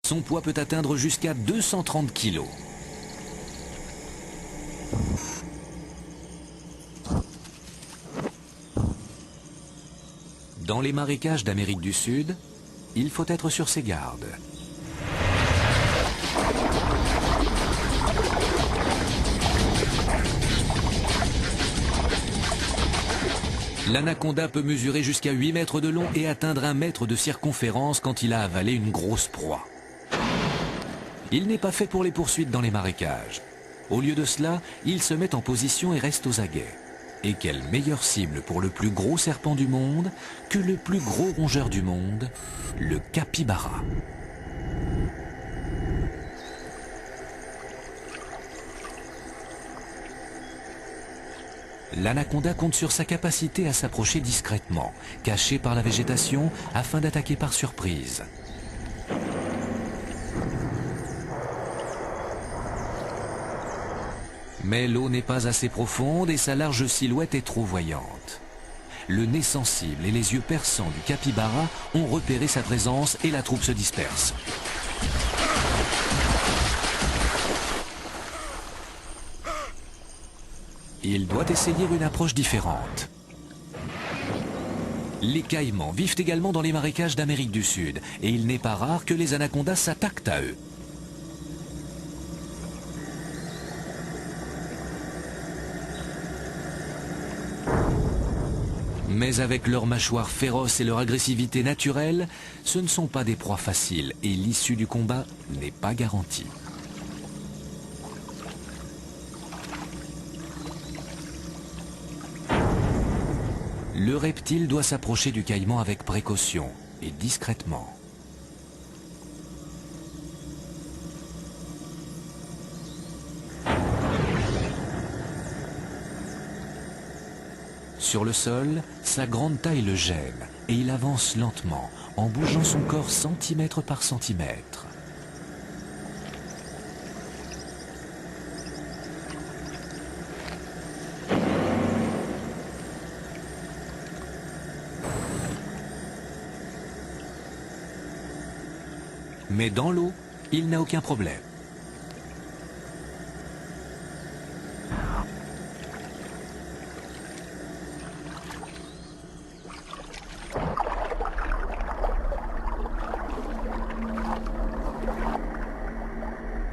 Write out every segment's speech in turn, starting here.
Son poids peut atteindre jusqu'à 230 kg. Dans les marécages d'Amérique du Sud, il faut être sur ses gardes. L'anaconda peut mesurer jusqu'à 8 mètres de long et atteindre 1 mètre de circonférence quand il a avalé une grosse proie. Il n'est pas fait pour les poursuites dans les marécages. Au lieu de cela, il se met en position et reste aux aguets. Et quelle meilleure cible pour le plus gros serpent du monde que le plus gros rongeur du monde, le capybara. L'anaconda compte sur sa capacité à s'approcher discrètement, caché par la végétation, afin d'attaquer par surprise. Mais l'eau n'est pas assez profonde et sa large silhouette est trop voyante. Le nez sensible et les yeux perçants du capybara ont repéré sa présence et la troupe se disperse. Il doit essayer une approche différente. Les caïmans vivent également dans les marécages d'Amérique du Sud et il n'est pas rare que les anacondas s'attaquent à eux. Mais avec leurs mâchoires féroces et leur agressivité naturelle, ce ne sont pas des proies faciles et l'issue du combat n'est pas garantie. Le reptile doit s'approcher du caïman avec précaution et discrètement. Sur le sol, sa grande taille le gêne et il avance lentement en bougeant son corps centimètre par centimètre. Mais dans l'eau, il n'a aucun problème.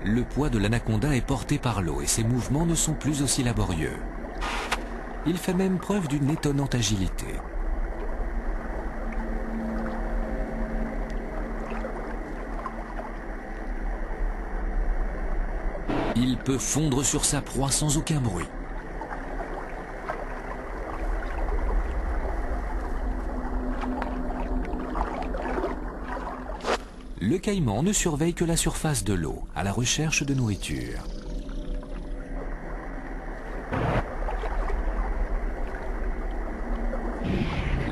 Le poids de l'anaconda est porté par l'eau et ses mouvements ne sont plus aussi laborieux. Il fait même preuve d'une étonnante agilité. Il peut fondre sur sa proie sans aucun bruit. Le caïman ne surveille que la surface de l'eau, à la recherche de nourriture.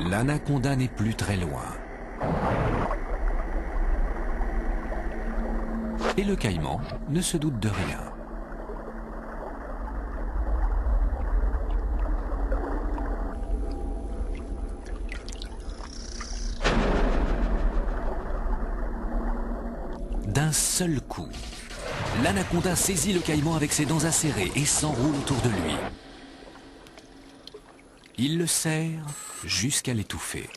L'anaconda n'est plus très loin. Et le caïman ne se doute de rien. D'un seul coup, l'anaconda saisit le caïman avec ses dents acérées et s'enroule autour de lui. Il le serre jusqu'à l'étouffer.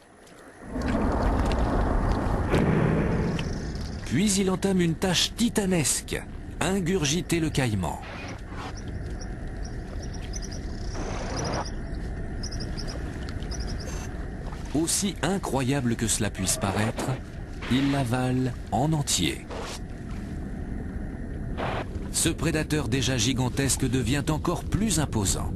Puis il entame une tâche titanesque, ingurgiter le caïman. Aussi incroyable que cela puisse paraître, il l'avale en entier. Ce prédateur déjà gigantesque devient encore plus imposant.